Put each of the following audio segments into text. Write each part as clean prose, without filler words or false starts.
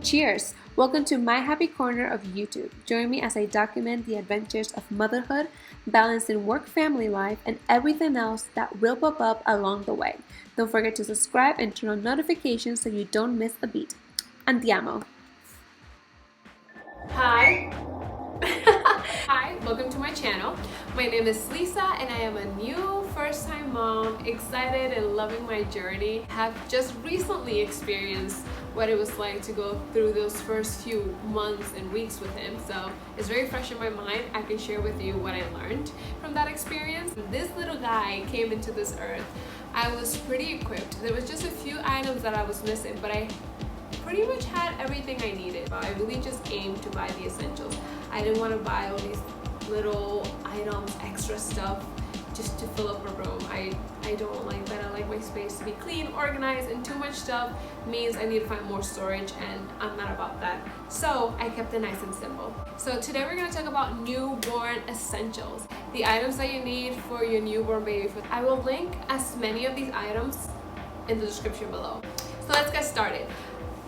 Cheers! Welcome to my happy corner of YouTube. Join me as I document the adventures of motherhood, balancing work-family life, and everything else that will pop up along the way. Don't forget to subscribe and turn on notifications so you don't miss a beat. Andiamo! Hi! Hi, welcome to my channel. My name is Lisa and I am a new first-time mom, excited and loving my journey. Have just recently experienced what it was like to go through those first few months and weeks with him, so it's very fresh in my mind. I can share with you what I learned from that experience. This little guy came into this earth. I was pretty equipped. There was just a few items that I was missing, but I pretty much had everything I needed. I really just aimed to buy the essentials. I didn't want to buy all these little items, extra stuff just to fill up a room. I don't like that. I like my space to be clean, organized, and too much stuff means I need to find more storage, and I'm not about that. So I kept it nice and simple. So today we're going to talk about newborn essentials, the items that you need for your newborn baby food. I will link as many of these items in the description below. So let's get started.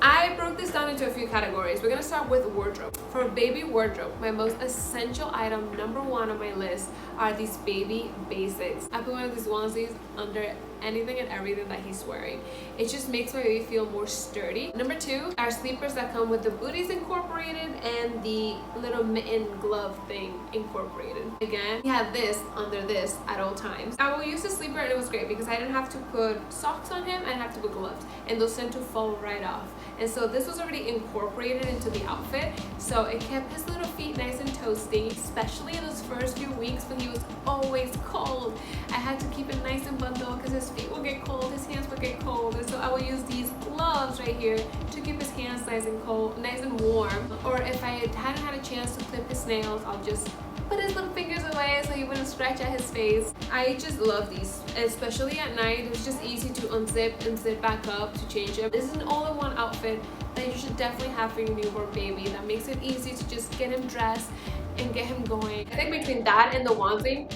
I broke this down into a few categories. We're gonna start with wardrobe. For baby wardrobe, my most essential item, #1 on my list, are these baby basics. I put one of these onesies under anything and everything that he's wearing. It just makes my baby feel more sturdy. #2 are sleepers that come with the booties incorporated and the little mitten glove thing incorporated. Again, he had this under this at all times. I will use the sleeper and it was great because I didn't have to put socks on him, I didn't have to put gloves, and those tend to fall right off. And so this was already incorporated into the outfit, so it kept his little feet nice and toasty, especially in those first few weeks when he was always cold. I had to keep it nice and bundled because his feet would get cold, his hands would get cold, and so I would use these gloves right here to keep his hands nice and cold, nice and warm. Or if I hadn't had a chance to clip his nails, I'll just put his little fingers away so he wouldn't scratch at his face. I just love these, especially at night. It's just easy to unzip and zip back up to change them. This is an all-in-one outfit that you should definitely have for your newborn baby. That makes it easy to just get him dressed and get him going. I think between that and the onesie,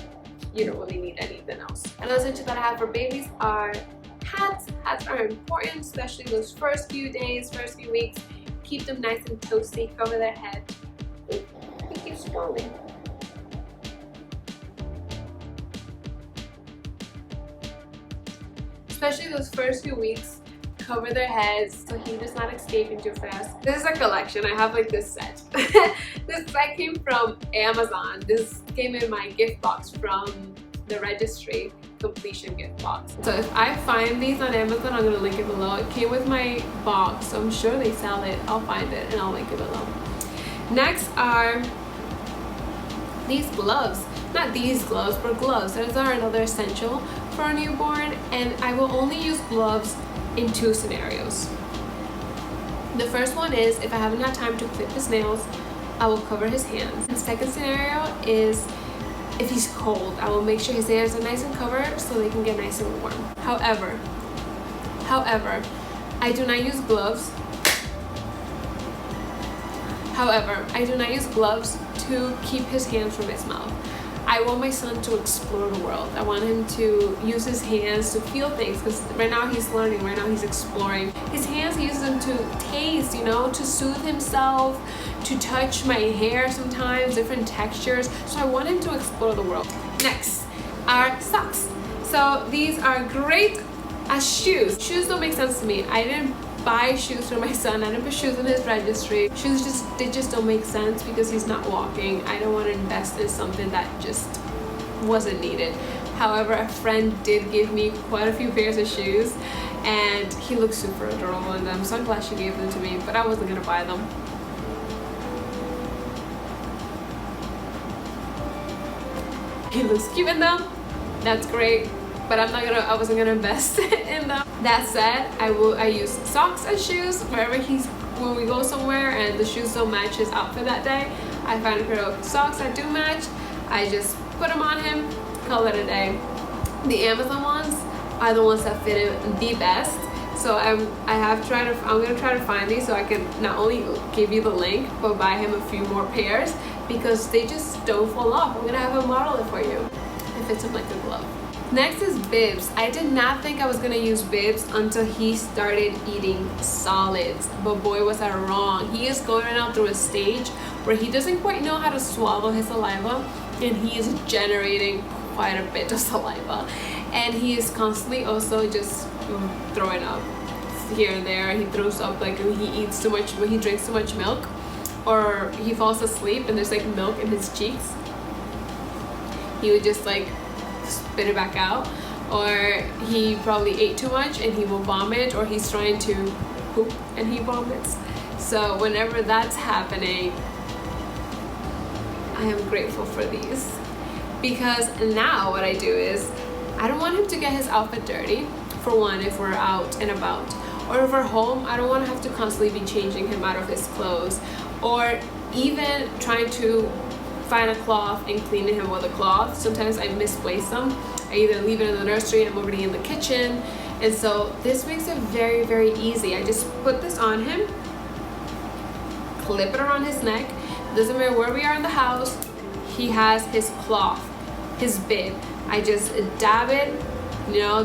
you don't really need anything else. Another essential that I have for babies are hats. Hats are important, especially those first few days, first few weeks. Keep them nice and toasty, cover their head. He keeps scrolling. Especially those first few weeks, cover their heads so he does not escape into fast. This is a collection. I have like this set. This set came from Amazon. This came in my gift box from the registry completion gift box. So if I find these on Amazon, I'm gonna link it below. It came with my box, so I'm sure they sell it. I'll find it and I'll link it below. Next are these gloves. Not these gloves, but gloves. Those are another essential for a newborn, and I will only use gloves in 2 scenarios. The first one is if I haven't had time to clip his nails, I will cover his hands. The second scenario is if he's cold, I will make sure his hands are nice and covered so they can get nice and warm. However, I do not use gloves. I do not use gloves to keep his hands from his mouth. I want my son to explore the world. I want him to use his hands to feel things, because right now he's learning, right now he's exploring. His hands, he uses them to taste, you know, to soothe himself, to touch my hair sometimes, different textures. So I want him to explore the world. Next are socks. So these are great as shoes. Shoes don't make sense to me. I didn't buy shoes for my son. I didn't put shoes in his registry. Shoes just don't make sense because he's not walking. I don't want to invest in something that just wasn't needed. However, a friend did give me quite a few pairs of shoes and he looks super adorable in them, so I'm glad she gave them to me, but I wasn't gonna buy them. He looks cute in them. That's great. But I wasn't gonna invest in them. That said, I use socks as shoes when we go somewhere and the shoes don't match his outfit that day. I find a pair of socks that do match. I just put them on him, call it a day. The Amazon ones are the ones that fit him the best. So I'm gonna try to find these so I can not only give you the link, but buy him a few more pairs because they just don't fall off. I'm gonna have him model it for you. It fits him like a glove. Next is bibs. I did not think I was gonna use bibs until he started eating solids, but boy was I wrong. He is going now through a stage where he doesn't quite know how to swallow his saliva, and he is generating quite a bit of saliva, and he is constantly also just throwing up here and there. He throws up like when he eats too much, when he drinks too much milk, or he falls asleep and there's like milk in his cheeks. He would just like spit it back out, or he probably ate too much and he will vomit, or he's trying to poop and he vomits. So whenever that's happening, I am grateful for these, because now what I do is I don't want him to get his outfit dirty. For one, if we're out and about, or if we're home, I don't want to have to constantly be changing him out of his clothes, or even trying to find a cloth and cleaning him with a cloth. Sometimes I misplace them. I either leave it in the nursery, I'm already in the kitchen, and so this makes it very, very easy. I just put this on him, clip it around his neck. Doesn't matter where we are in the house, he has his cloth, his bib. I just dab it,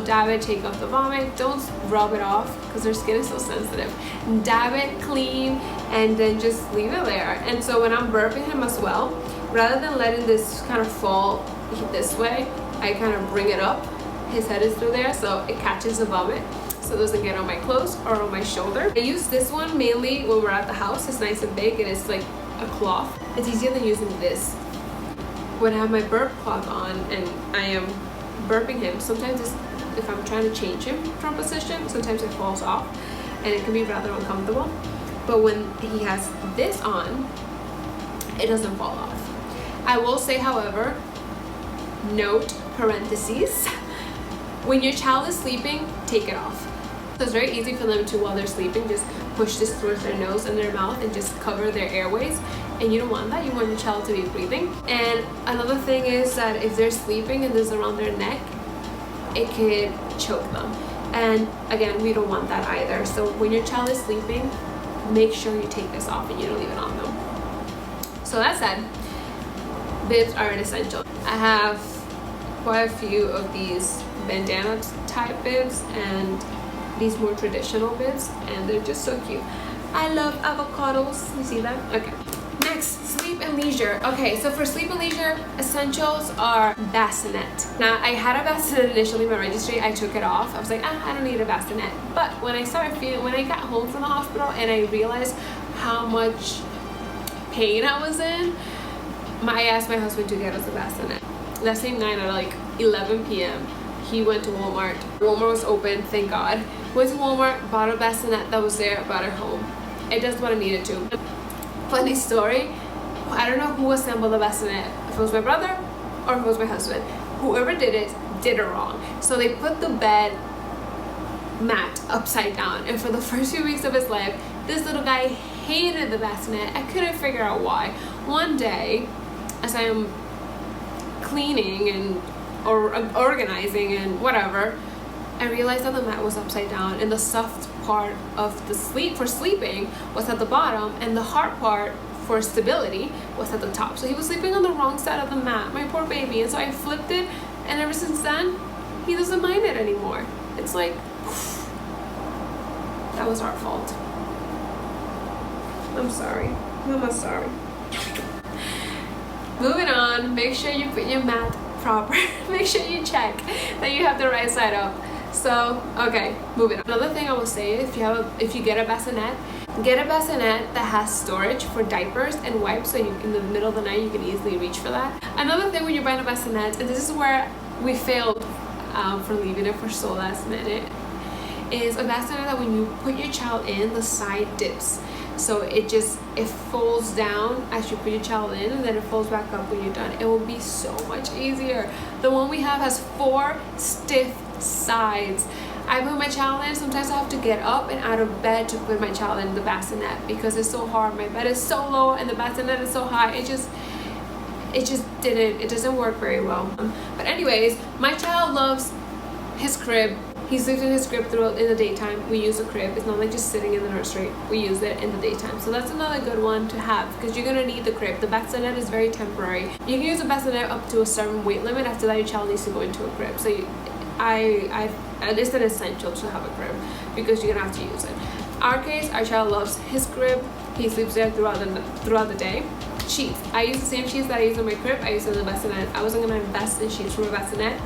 dab it, take off the vomit. Don't rub it off because their skin is so sensitive. Dab it clean and then just leave it there. And so when I'm burping him as well, rather than letting this kind of fall this way, I kind of bring it up. His head is through there, so it catches the vomit, so it doesn't get on my clothes or on my shoulder. I use this one mainly when we're at the house. It's nice and big and it's like a cloth. It's easier than using this. When I have my burp cloth on and I am burping him, sometimes if I'm trying to change him from position, sometimes it falls off and it can be rather uncomfortable. But when he has this on, it doesn't fall off. I will say, however, note, parentheses, when your child is sleeping, take it off. So it's very easy for them to, while they're sleeping, just push this towards their nose and their mouth and just cover their airways. And you don't want that. You want your child to be breathing. And another thing is that if they're sleeping and this is around their neck, it could choke them. And again, we don't want that either. So when your child is sleeping, make sure you take this off and you don't leave it on them. So that said, bibs are an essential. I have quite a few of these bandana type bibs and these more traditional bibs, and they're just so cute. I love avocados. You see that? Okay. Next, sleep and leisure. Okay, so for sleep and leisure, essentials are bassinet. Now, I had a bassinet initially in my registry. I took it off. I was like, I don't need a bassinet. But when I got home from the hospital and I realized how much pain I was in, I asked my husband to get us a bassinet. That same night at like 11 p.m., he went to Walmart. Walmart was open, thank God. Went to Walmart, bought a bassinet that was there, brought it home. It does what I needed to. Funny story, I don't know who assembled the bassinet, if it was my brother or if it was my husband. Whoever did it wrong. So they put the bed mat upside down, and for the first few weeks of his life, this little guy hated the bassinet. I couldn't figure out why. One day, as I am cleaning or organizing and whatever, I realized that the mat was upside down and the soft part of the sleeping was at the bottom and the hard part for stability was at the top. So he was sleeping on the wrong side of the mat, my poor baby. And so I flipped it, and ever since then, he doesn't mind it anymore. It's like, that was our fault. I'm sorry. Mama's sorry. Moving on, make sure you put your mat proper. Make sure you check that you have the right side up. So, okay, moving on. Another thing I will say, if you get a bassinet that has storage for diapers and wipes, so in the middle of the night you can easily reach for that. Another thing when you're buying a bassinet, and this is where we failed for leaving it for so last minute, is a bassinet that when you put your child in, the side dips. So it folds down as you put your child in, and then it folds back up when you're done. It will be so much easier. The one we have has 4 stiff sides. I put my child in, sometimes I have to get up and out of bed to put my child in the bassinet because it's so hard. My bed is so low and the bassinet is so high. It doesn't work very well. But anyways, my child loves his crib. He sleeps in his crib throughout in the daytime. We use a crib. It's not like just sitting in the nursery. We use it in the daytime. So that's another good one to have because you're gonna need the crib. The bassinet is very temporary. You can use a bassinet up to a certain weight limit. After that, your child needs to go into a crib. So it's an essential to have a crib because you're gonna have to use it. Our case, our child loves his crib. He sleeps there throughout the day. Sheets. I use the same sheets that I use in my crib. I use in the bassinet. I wasn't gonna invest in sheets from a bassinet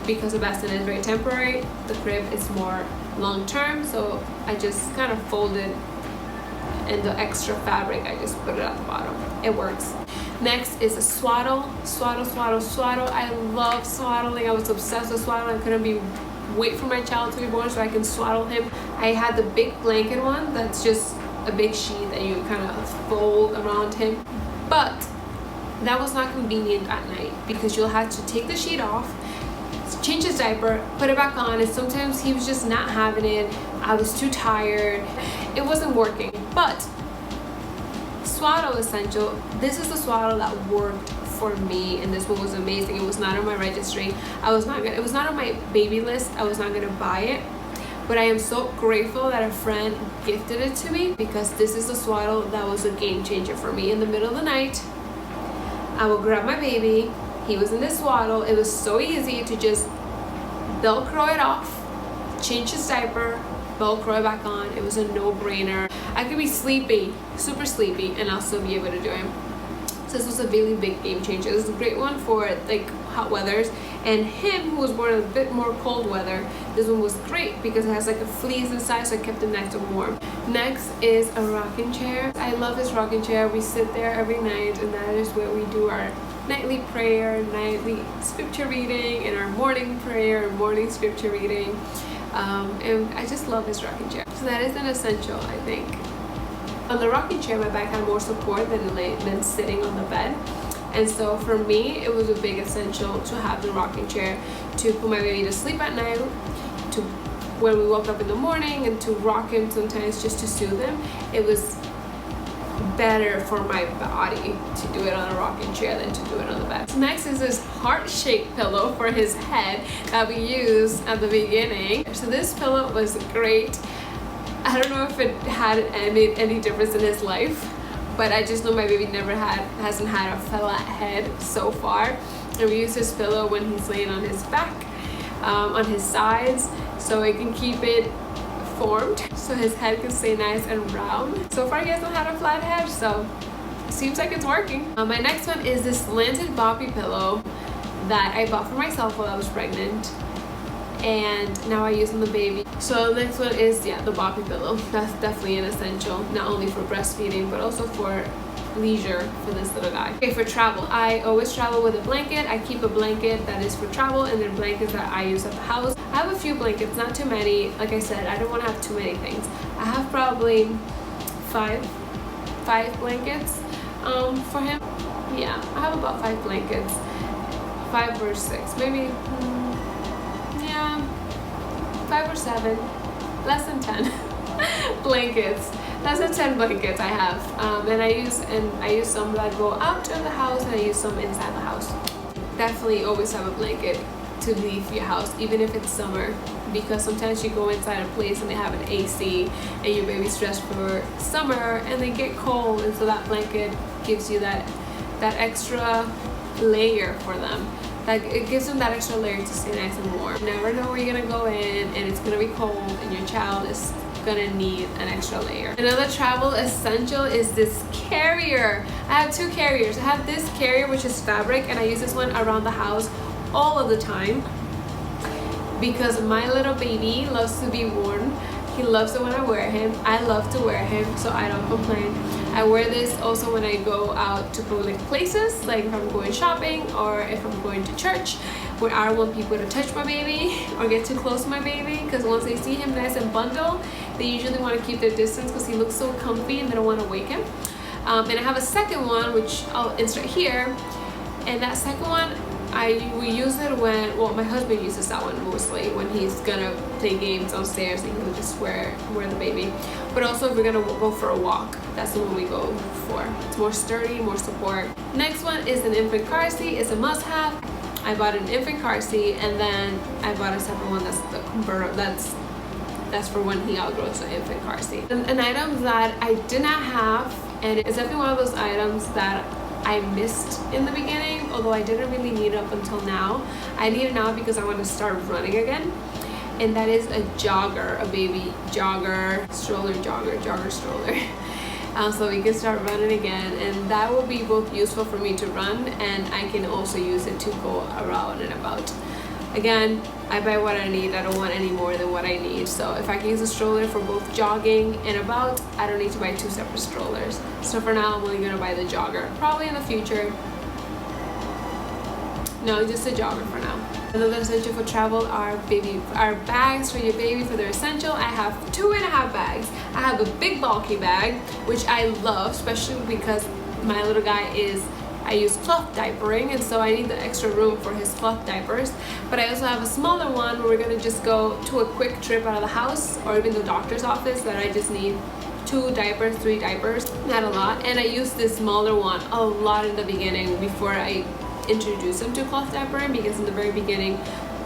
because the bassinet is very temporary. The crib is more long term, so I just kind of folded and the extra fabric I just put it at the bottom. It works. Next is a swaddle. Swaddle. I love swaddling. I was obsessed with swaddling. I couldn't wait for my child to be born so I can swaddle him. I had the big blanket one that's just a big sheet that you kind of fold around him, but that was not convenient at night because you'll have to take the sheet off, change his diaper, put it back on, and sometimes he was just not having it. I was too tired. It wasn't working. But swaddle essential. This is the swaddle that worked for me, and this one was amazing. It was not on my registry. It was not on my baby list. I was not gonna buy it. But I am so grateful that a friend gifted it to me because this is the swaddle that was a game changer for me. In the middle of the night, I will grab my baby. He was in this swaddle. It was so easy to just Velcro it off, change his diaper, Velcro it back on. It was a no-brainer. I could be sleepy, super sleepy, and I'll still be able to do it. So this was a really big game changer. This is a great one for like hot weathers. And him, who was born in a bit more cold weather, this one was great because it has like a fleece inside, so it kept him nice and warm. Next is a rocking chair. I love this rocking chair. We sit there every night, and that is where we do our nightly prayer, nightly scripture reading, and our morning prayer, morning scripture reading. And I just love this rocking chair. So that is an essential, I think. On the rocking chair, my back had more support than sitting on the bed. And so for me, it was a big essential to have the rocking chair to put my baby to sleep at night, to when we woke up in the morning, and to rock him sometimes just to soothe him. It was better for my body to do it on a rocking chair than to do it on the bed. Next is this heart-shaped pillow for his head that we used at the beginning. So this pillow was great. I don't know if it made any difference in his life, but I just know my baby hasn't had a flat head so far. And we use this pillow when he's laying on his back, on his sides, so it can keep it formed, so his head can stay nice and round. So far he hasn't had a flat head, so it seems like it's working. My next one is this slanted boppy pillow that I bought for myself while I was pregnant, and now I use on the baby. So the next one is the boppy pillow. That's definitely an essential, not only for breastfeeding but also for leisure for this little guy. Okay, for travel, I always travel with a blanket. I keep a blanket that is for travel, and then blankets that I use at the house. I have a few blankets, not too many. Like I said, I don't want to have too many things. I have probably five blankets for him. Yeah, I have about 5 blankets, 5 or 6 maybe. Yeah, 5 or 7, less than 10 blankets. Less than 10 blankets I have, and I use some that go out of the house, and I use some inside the house. Definitely always have a blanket to leave your house, even if it's summer, because sometimes you go inside a place and they have an AC, and your baby's dressed for summer, and they get cold, and so that blanket gives you that extra layer for them. Like, it gives them that extra layer to stay nice and warm. You never know where you're gonna go in, and it's gonna be cold, and your child is gonna need an extra layer. Another travel essential is this carrier. I have 2 carriers. I have this carrier, which is fabric, and I use this one around the house all of the time because my little baby loves to be worn. He loves it when I wear him. I love to wear him, so I don't complain. I wear this also when I go out to public places, like if I'm going shopping or if I'm going to church, where I don't want people to touch my baby or get too close to my baby, because once they see him nice and bundled, they usually want to keep their distance because he looks so comfy and they don't want to wake him. And I have a second one, which I'll insert here, and that second one we use it when, well, my husband uses that one mostly when he's gonna play games downstairs, and he'll just wear the baby. But also if we're gonna go for a walk, that's the one we go for. It's more sturdy, more support. Next one is an infant car seat. It's a must-have. I bought an infant car seat, and then I bought a separate one that's the convertible. That's for when he outgrows the infant car seat. An item that I did not have, and it's definitely one of those items that I missed in the beginning, although I didn't really need it up until now. I need it now because I want to start running again, and that is a jogger, a baby jogger stroller, jogger stroller. So we can start running again, and that will be both useful for me to run, and I can also use it to go around and about. Again, I buy what I need. I don't want any more than what I need. So if I can use a stroller for both jogging and about, I don't need to buy two separate strollers. So for now, I'm only gonna buy the jogger. Probably in the future. No, just a jogger for now. Another essential for travel are bags for your baby for their essential. I have 2.5 bags. I have a big bulky bag, which I love, especially because my little guy I use cloth diapering, and so I need the extra room for his cloth diapers. But I also have a smaller one where we're gonna just go to a quick trip out of the house or even the doctor's office that I just need 2 diapers, 3 diapers, not a lot. And I use this smaller one a lot in the beginning before I introduce him to cloth diapering, because in the very beginning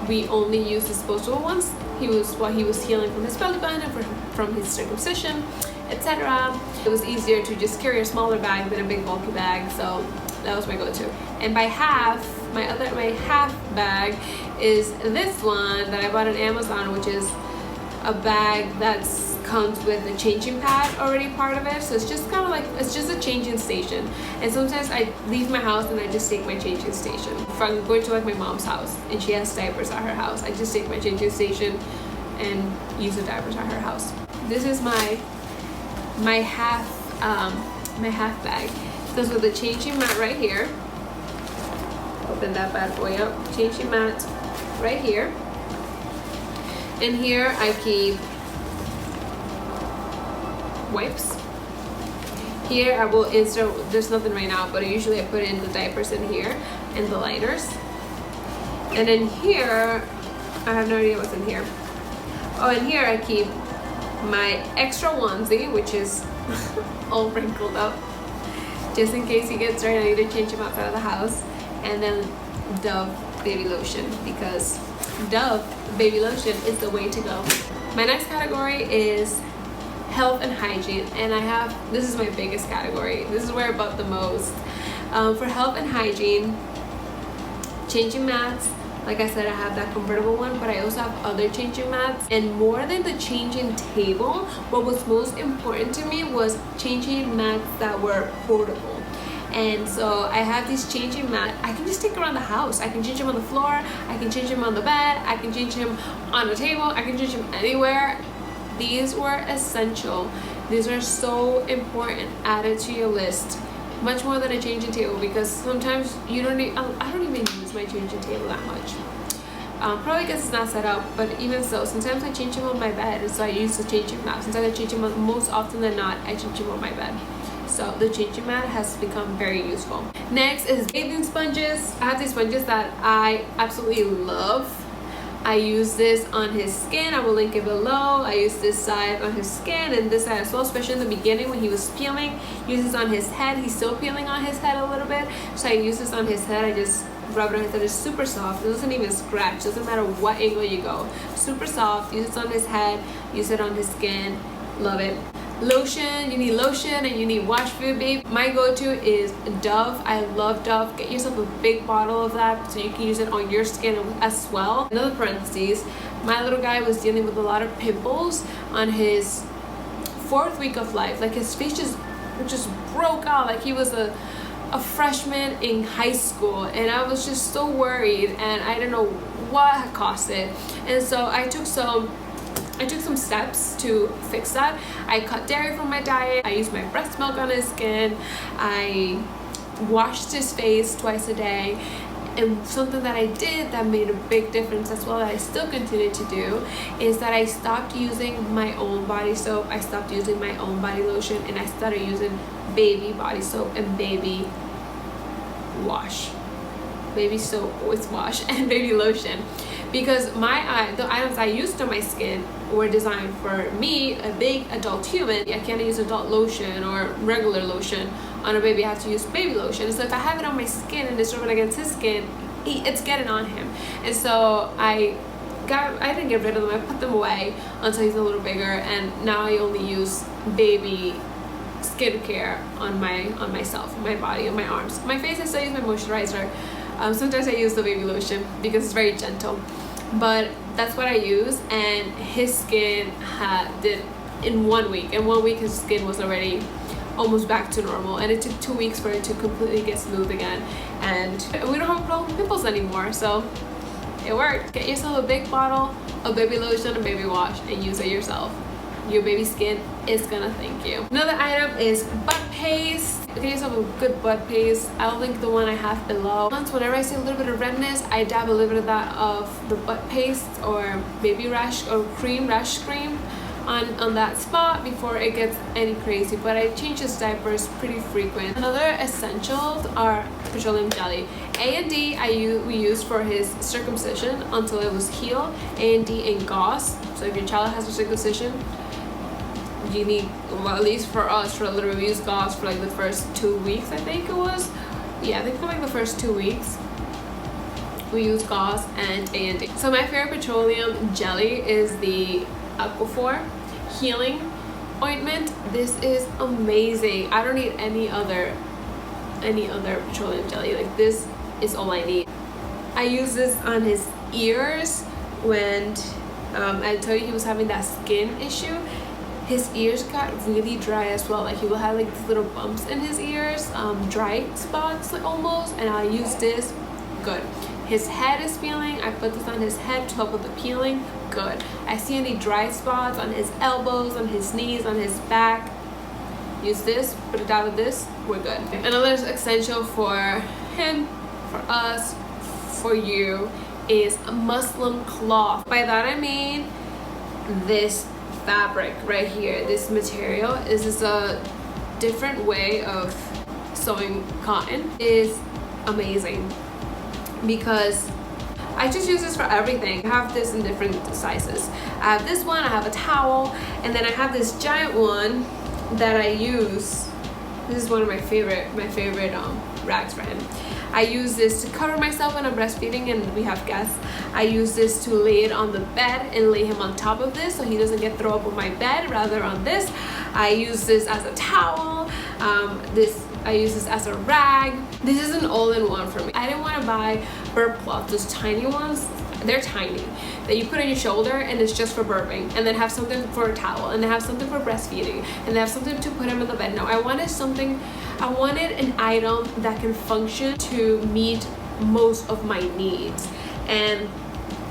we only use disposable ones. He was healing from his belly button and from his circumcision, etc. It was easier to just carry a smaller bag than a big bulky bag, so that was my go-to. And by half, my half bag is this one that I bought on Amazon, which is a bag that comes with a changing pad already part of it. So it's just kind of like, it's just a changing station. And sometimes I leave my house and I just take my changing station. If I'm going to like my mom's house and she has diapers at her house, I just take my changing station and use the diapers at her house. This is my half bag. It goes with the changing mat right here. Open that bad boy up. Changing mat right here. And here I keep wipes. Here I will insert, there's nothing right now, but usually I put in the diapers in here and the liners. And in here, I have no idea what's in here. Oh, in here I keep my extra onesie, which is all wrinkled up, just in case he gets dirty. I need to change him outside of the house. And then Dove baby lotion, because Dove baby lotion is the way to go. My next category is health and hygiene, and this is my biggest category. This is where I bought the most. For health and hygiene, changing mats. Like I said, I have that convertible one, but I also have other changing mats. And more than the changing table, what was most important to me was changing mats that were portable. And so I have these changing mats. I can just take around the house. I can change them on the floor, I can change them on the bed, I can change them on the table, I can change them anywhere. These were essential. These are so important. Added to your list. Much more than a changing table, because sometimes you don't need, I don't even use my changing table that much. Probably because it's not set up, but even so, sometimes I change them on my bed, and so I use the changing mat. Sometimes I change them most often than not, I change them on my bed. So the changing mat has become very useful. Next is bathing sponges. I have these sponges that I absolutely love. I use this on his skin. I will link it below. I use this side on his skin and this side as well, especially in the beginning when he was peeling. Use this on his head. He's still peeling on his head a little bit, so I use this on his head. I just rub it on his head. It's super soft. It doesn't even scratch. Doesn't matter what angle you go. Super soft. Use it on his head. Use it on his skin. Love it. Lotion, you need lotion and you need wash food, babe. My go-to is Dove. I love Dove. Get yourself a big bottle of that so you can use it on your skin as well. Another parentheses, my little guy was dealing with a lot of pimples on his 4th week of life. Like his face just broke out like he was a freshman in high school, and I was just so worried, and I don't know what had caused it. And so I took some steps to fix that. I cut dairy from my diet. I used my breast milk on his skin. I washed his face twice a day. And something that I did that made a big difference as well, that I still continue to do, is that I stopped using my own body soap. I stopped using my own body lotion, and I started using baby body soap and baby wash. Baby soap with wash and baby lotion. Because the items I used on my skin were designed for me, a big adult human. I can't use adult lotion or regular lotion on a baby. I have to use baby lotion. So if I have it on my skin and it's rubbing against his skin, it's getting on him. And so I didn't get rid of them. I put them away until he's a little bigger, and now I only use baby skincare on myself, my body, on my arms. My face, I still use my moisturizer. Sometimes I use the baby lotion because it's very gentle, but that's what I use. And his skin did in 1 week. In 1 week, his skin was already almost back to normal, and it took 2 weeks for it to completely get smooth again, and we don't have a problem with pimples anymore. So it worked. Get yourself a big bottle of baby lotion and baby wash and use it yourself. Your baby skin is gonna thank you. Another item is butt paste. Get yourself a good butt paste. I'll link the one I have below. Whenever I see a little bit of redness, I dab a little bit of that of the butt paste or baby rash or rash cream on that spot before it gets any crazy. But I change his diapers pretty frequent. Another essentials are petroleum jelly. A&D we used for his circumcision until it was healed. A&D and gauze. So if your child has a circumcision, you need, well, at least for us, for a little, we used gauze for like the first 2 weeks, I think it was. Yeah, I think for like the first 2 weeks we use gauze and A&D. So my favorite petroleum jelly is the Aquaphor healing ointment. This is amazing. I don't need any other petroleum jelly. Like, this is all I need. I use this on his ears when I told you he was having that skin issue. His ears got really dry as well. Like, he will have like these little bumps in his ears, dry spots like almost, and I use this. Good. His head is peeling. I put this on his head to help with the peeling. Good. I see any dry spots on his elbows, on his knees, on his back. Use this, put it down with this, we're good. Another essential for him, for us, for you is a muslin cloth. By that I mean this fabric right here. This material is a different way of sewing cotton. It is amazing because I just use this for everything. I have this in different sizes. I have this one, I have a towel, and then I have this giant one that I use. This is one of my favorite rags for him. I use this to cover myself when I'm breastfeeding and we have guests. I use this to lay it on the bed and lay him on top of this so he doesn't get throw up on my bed, rather on this. I use this as a towel. I use this as a rag. This is an all-in-one for me. I didn't want to buy burp cloths, those tiny ones. They're tiny, that you put on your shoulder and it's just for burping, and then have something for a towel, and then have something for breastfeeding, and then have something to put him in the bed. No, I wanted an item that can function to meet most of my needs, and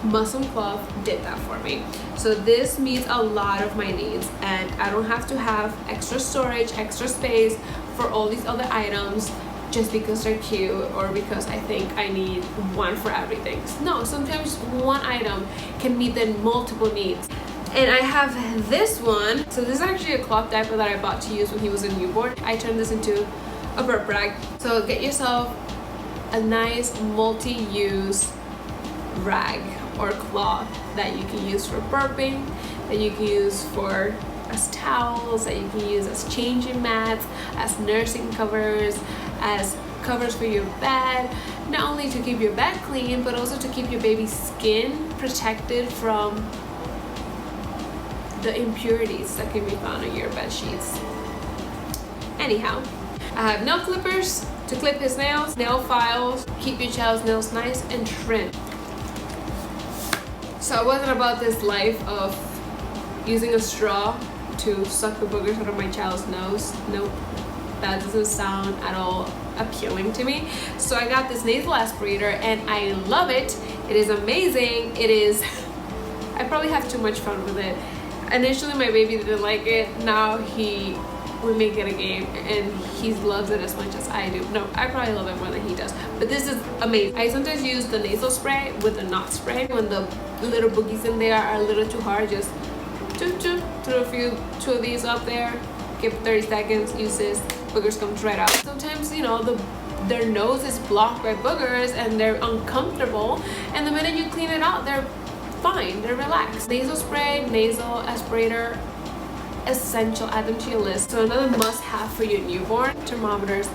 muslin cloth did that for me. So this meets a lot of my needs, and I don't have to have extra storage, extra space for all these other items just because they're cute or because I think I need one for everything. No, sometimes one item can meet the multiple needs. And I have this one. So this is actually a cloth diaper that I bought to use when he was a newborn. I turned this into a burp rag. So get yourself a nice multi-use rag or cloth that you can use for burping, that you can use for as towels, that you can use as changing mats, as nursing covers, as covers for your bed, not only to keep your bed clean but also to keep your baby's skin protected from the impurities that can be found on your bed sheets. Anyhow, I have nail clippers to clip his nails, nail files, keep your child's nails nice and trim. So I wasn't about this life of using a straw to suck the boogers out of my child's nose. Nope, that doesn't sound at all appealing to me. So I got this nasal aspirator and I love it. It is amazing. I probably have too much fun with it. Initially my baby didn't like it. Now we make it a game and he loves it as much as I do. No, I probably love it more than he does. But this is amazing. I sometimes use the nasal spray with the knot spray. When the little boogies in there are a little too hard, just throw two of these up there, give 30 seconds, use this, boogers come right out. Sometimes, you know, their nose is blocked by boogers and they're uncomfortable, and the minute you clean it out, they're fine, they're relaxed. Nasal spray, nasal aspirator, essential, add them to your list. So another must-have for your newborn: thermometers.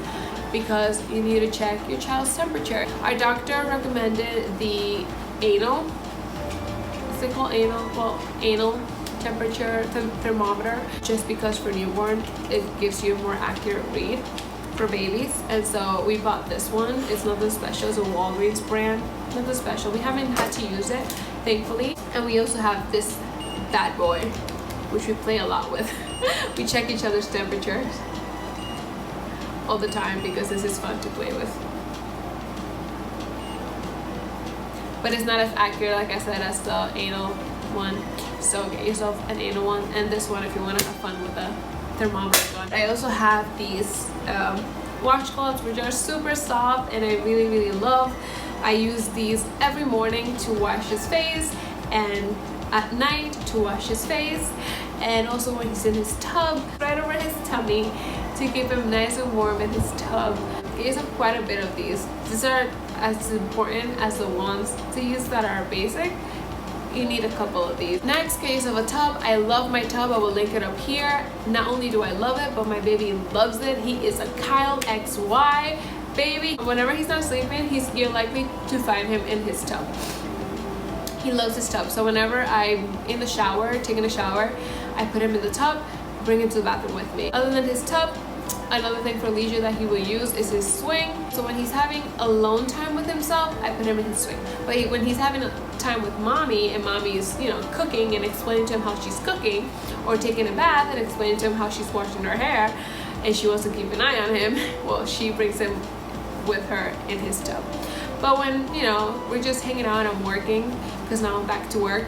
because you need to check your child's temperature. Our doctor recommended the anal, what's it called, anal? Well, anal temperature thermometer, just because for newborn it gives you a more accurate read for babies. And so we bought this one. It's nothing special. It's a Walgreens brand, nothing special. We haven't had to use it, thankfully. And we also have this bad boy, which we play a lot with. We check each other's temperatures all the time because this is fun to play with. But it's not as accurate, like I said, as the anal one. So get yourself an anal one, and this one if you want to have fun with the thermometer gun. I also have these washcloths, which are super soft and I really love. I use these every morning to wash his face, and at night to wash his face, and also when he's in his tub, right over his tummy, to keep him nice and warm in his tub. Get yourself quite a bit of these. These are as important as the ones to use that are basic. You need a couple of these. Next, case of a tub. I love my tub. I will link it up here. Not only do I love it, but my baby loves it. He is a Kyle XY baby. Whenever he's not sleeping, you're likely to find him in his tub. He loves his tub. So whenever I'm in the shower, taking a shower, I put him in the tub, bring him to the bathroom with me. Other than his tub, another thing for leisure that he will use is his swing. So when he's having alone time with himself, I put him in his swing. But when he's having time with mommy, and mommy's, you know, cooking and explaining to him how she's cooking, or taking a bath and explaining to him how she's washing her hair, and she wants to keep an eye on him, well, she brings him with her in his tub. But when, you know, we're just hanging out and I'm working, because now I'm back to work,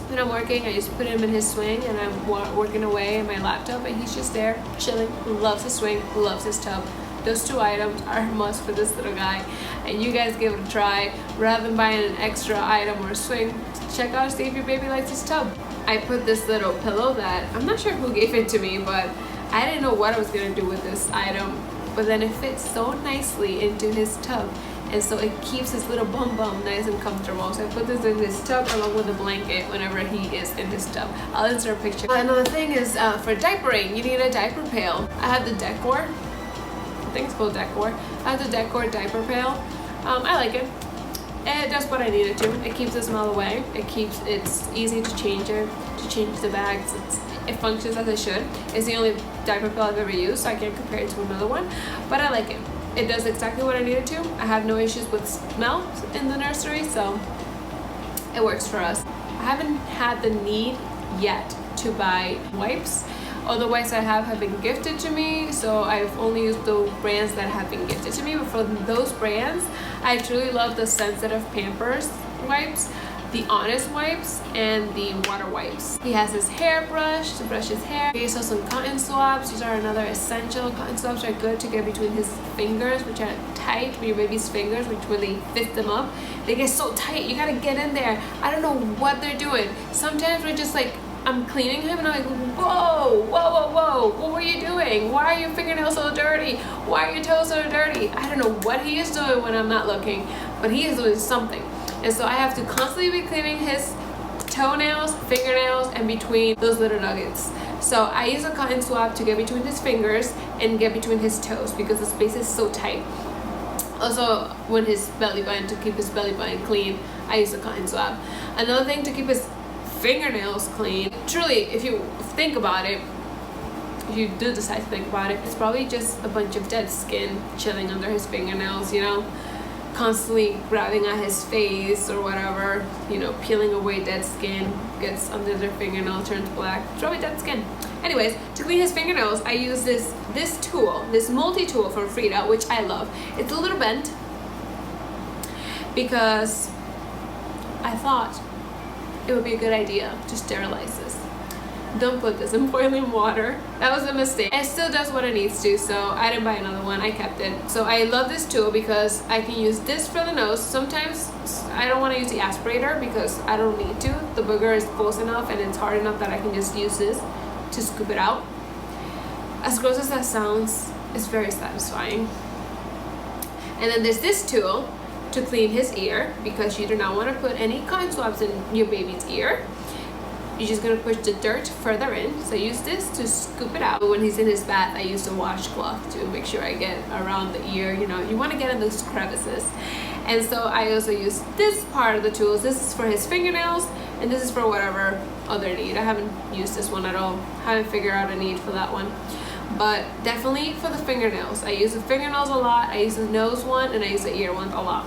when I'm working, I just put him in his swing and I'm working away in my laptop, and he's just there chilling. Loves his swing, loves his tub. Those two items are a must for this little guy, and you guys give it a try. Rather than buying an extra item or a swing, check out, see if your baby likes his tub. I put this little pillow that I'm not sure who gave it to me, but I didn't know what I was gonna do with this item, but then it fits so nicely into his tub, and so it keeps his little bum nice and comfortable. So I put this in his tub along with a blanket whenever he is in his tub. I'll insert a picture. Another thing is for diapering, you need a diaper pail. I have the Decor, I think it's called Decor. I have the Decor diaper pail. I like it. It does what I need it to. It keeps the smell away. It's easy to change it, to change the bags. It functions as it should. It's the only diaper pail I've ever used, so I can't compare it to another one, but I like it. It does exactly what I need it to. I have no issues with smell in the nursery, so it works for us. I haven't had the need yet to buy wipes. All the wipes I have been gifted to me, so I've only used the brands that have been gifted to me. But for those brands, I truly love the Sensitive Pampers wipes, the Honest wipes, and the water wipes. He has his hairbrush to brush his hair. He also some cotton swabs. These are another essential. Cotton swabs are good to get between his fingers, which are tight, your baby's fingers, which when they fit them up, they get so tight. You gotta get in there. I don't know what they're doing. Sometimes we're just like, I'm cleaning him and I'm like, whoa, what were you doing? Why are your fingernails so dirty? Why are your toes so dirty? I don't know what he is doing when I'm not looking, but he is doing something. And so I have to constantly be cleaning his toenails, fingernails, and between those little nuggets. So I use a cotton swab to get between his fingers and get between his toes because the space is so tight. Also, when his belly button, to keep his belly button clean, I use a cotton swab. Another thing to keep his fingernails clean, truly, if you think about it, if you do decide to think about it, it's probably just a bunch of dead skin chilling under his fingernails, you know, constantly grabbing at his face or whatever, you know, peeling away dead skin, gets under their fingernail, turns black, it's probably dead skin. Anyways, to clean his fingernails, I use this tool, this multi-tool from Frida, which I love. It's a little bent because I thought it would be a good idea to sterilize this. Don't put this in boiling water. That was a mistake. It still does what it needs to, so I didn't buy another one. I kept it. So I love this tool because I can use this for the nose. Sometimes I don't want to use the aspirator because I don't need to. The booger is close enough and it's hard enough that I can just use this to scoop it out. As gross as that sounds, it's very satisfying. And then there's this tool to clean his ear because you do not want to put any cotton swabs in your baby's ear. you're just gonna push the dirt further in. So I use this to scoop it out. When he's in his bath, I use a washcloth to make sure I get around the ear. You know, you want to get in those crevices. And so I also use this part of the tools. This is for his fingernails, and this is for whatever other need. I haven't used this one at all. Haven't figured out a need for that one. But definitely for the fingernails. I use the fingernails a lot. I use the nose one, and I use the ear one a lot.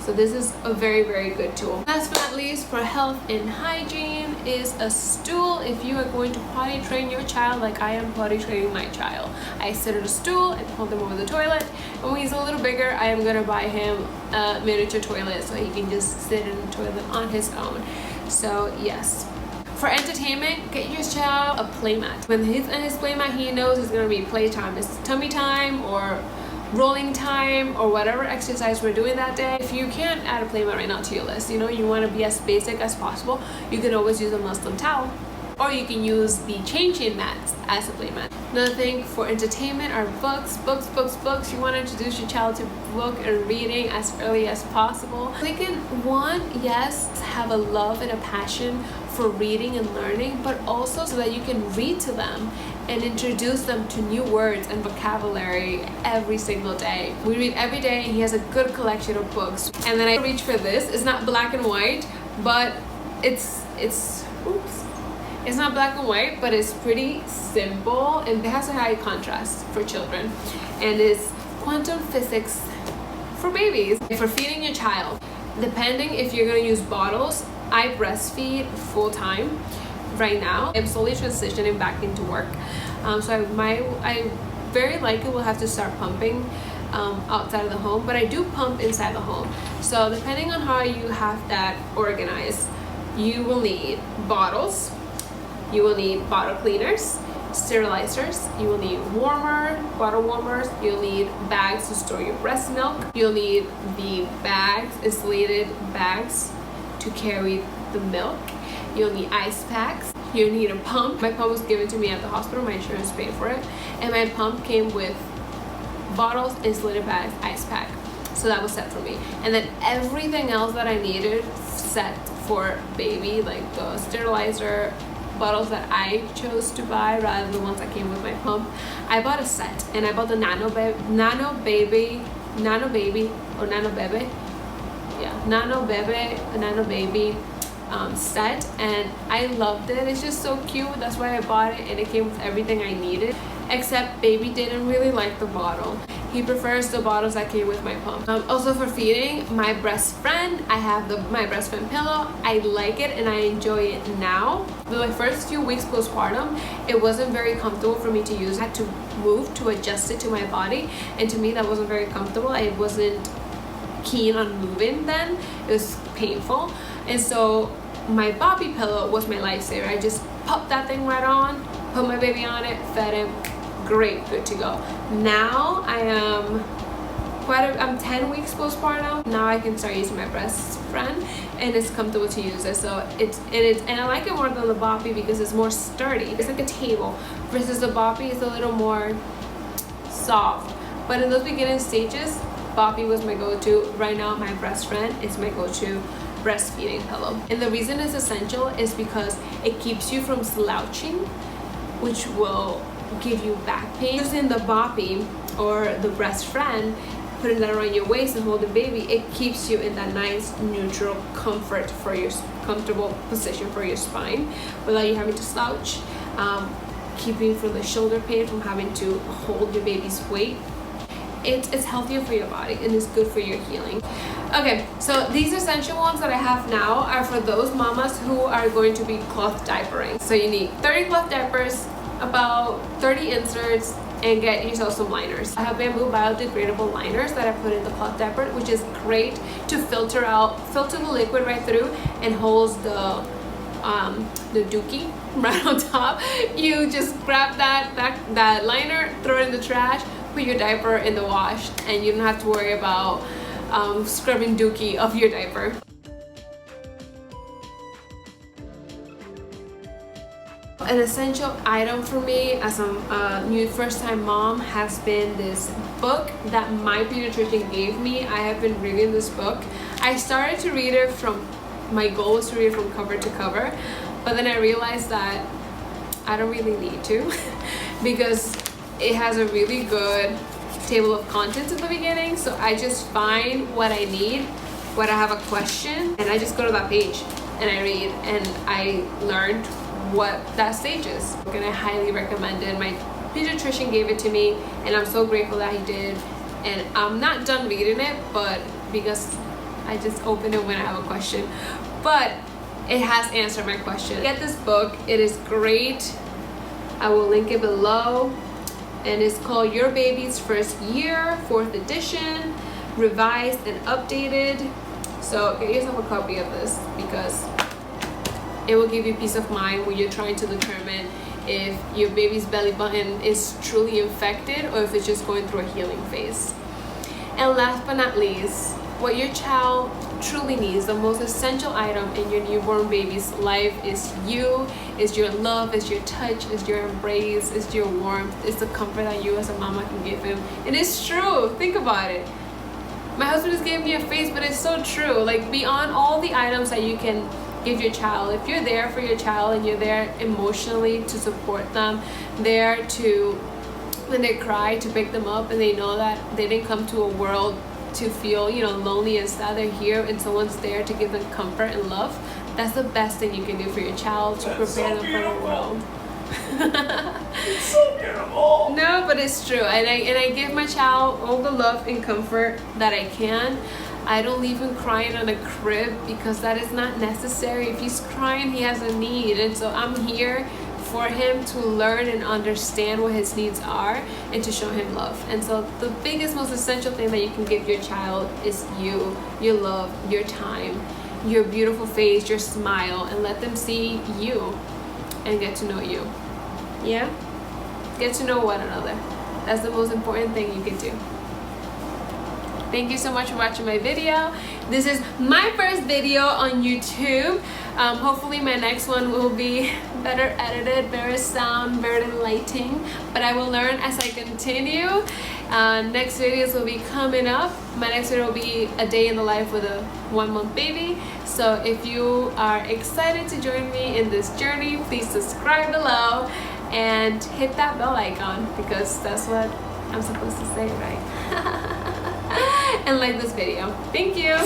So this is a very, very good tool. Last but not least, for health and hygiene is a stool. If you are going to potty train your child like I am potty training my child, I sit on a stool and hold him over the toilet. And when he's a little bigger, I am gonna buy him a miniature toilet so he can just sit in the toilet on his own. So yes. For entertainment, get your child a playmat. When he's in his playmat, he knows it's gonna be playtime. It's tummy time or rolling time or whatever exercise we're doing that day. If you can't add a playmat right now to your list, you know, you want to be as basic as possible, you can always use a Muslim towel, or you can use the changing mats as a playmat. Another thing for entertainment are books. You want to introduce your child to book and reading as early as possible. They can, one, yes, have a love and a passion for reading and learning, but also so that you can read to them and introduce them to new words and vocabulary every single day. We read every day, and he has a good collection of books. And then I reach for this. It's not black and white, but it's not black and white, but it's pretty simple, and it has a high contrast for children, and it's quantum physics for babies. For feeding your child, depending if you're going to use bottles, I breastfeed full time right now. I'm slowly transitioning back into work, so I very likely will have to start pumping outside of the home, but I do pump inside the home. So depending on how you have that organized, you will need bottles, you will need bottle cleaners, sterilizers, you will need bottle warmers, you'll need bags to store your breast milk, you'll need the bags, insulated bags to carry the milk, you'll need ice packs, you'll need a pump. My pump was given to me at the hospital, my insurance paid for it, and my pump came with bottles, insulated bags, ice pack. So that was set for me. And then everything else that I needed set for baby, like the sterilizer, bottles that I chose to buy rather than the ones that came with my pump, I bought a set, and I bought the Nano Baby set, and I loved it. It's just so cute. That's why I bought it, and it came with everything I needed, except baby didn't really like the bottle. He prefers the bottles that came with my pump. Also for feeding, my breast friend, I have my breast friend pillow. I like it and I enjoy it now. But my first few weeks postpartum, it wasn't very comfortable for me to use. I had to move to adjust it to my body, and to me that wasn't very comfortable. I wasn't keen on moving then. It was painful, and so my Bobby pillow was my lifesaver. I just popped that thing right on, put my baby on it, fed him. Great, good to go. Now I'm 10 weeks postpartum. Now I can start using my breast friend, and it's comfortable to use it. So and I like it more than the Boppy because it's more sturdy. It's like a table versus the Boppy is a little more soft. But in those beginning stages, Boppy was my go-to. Right now, my breast friend is my go-to breastfeeding pillow. And the reason it's essential is because it keeps you from slouching, which will give you back pain. Using the Boppy or the breast friend, putting that around your waist and holding baby, it keeps you in that nice neutral comfortable position for your spine without you having to slouch, keeping from the shoulder pain from having to hold your baby's weight. It's healthier for your body and it's good for your healing. Okay, so these essential ones that I have now are for those mamas who are going to be cloth diapering. So you need 30 cloth diapers, about 30 inserts, and get yourself some liners. I have bamboo biodegradable liners that I put in the cloth diaper, which is great to filter the liquid right through and holds the dookie right on top. You just grab that liner, throw it in the trash, put your diaper in the wash, and you don't have to worry about scrubbing dookie off your diaper. An essential item for me as a new first-time mom has been this book that my pediatrician gave me. I have been reading this book. I started to read it my goal was to read it from cover to cover, But then I realized that I don't really need to because it has a really good table of contents at the beginning. So I just find what I need, when I have a question, and I just go to that page and I read, and I learned what that stage is. And I highly recommend it. My pediatrician gave it to me, and I'm so grateful that he did. And I'm not done reading it, but because I just open it when I have a question. But it has answered my question. Get this book, it is great. I will link it below. And it's called Your Baby's First Year, 4th edition, revised and updated. So get yourself a copy of this because it will give you peace of mind when you're trying to determine if your baby's belly button is truly infected or if it's just going through a healing phase. And last but not least, what your child truly needs, the most essential item in your newborn baby's life is you, is your love, is your touch, is your embrace, is your warmth, is the comfort that you as a mama can give him. And it's true, think about it. My husband just gave me a face, but it's so true. Like, beyond all the items that you can give your child, if you're there for your child and you're there emotionally to support them, there to, when they cry, to pick them up and they know that they didn't come to a world to feel, you know, lonely and sad. They're here and someone's there to give them comfort and love. That's the best thing you can do for your child, to prepare them for the world. It's so beautiful. No, but it's true. And I give my child all the love and comfort that I can. I don't leave him crying on a crib because that is not necessary. If he's crying, he has a need. And so I'm here for him to learn and understand what his needs are and to show him love. And so the biggest, most essential thing that you can give your child is you, your love, your time, your beautiful face, your smile, and let them see you and get to know you. Yeah? Get to know one another. That's the most important thing you can do. Thank you so much for watching my video. This is my first video on YouTube. Hopefully my next one will be better edited, better sound, better lighting, but I will learn as I continue. Next videos will be coming up. My next video will be a day in the life with a 1-month baby. So if you are excited to join me in this journey, please subscribe below and hit that bell icon because that's what I'm supposed to say, right? And like this video. Thank you.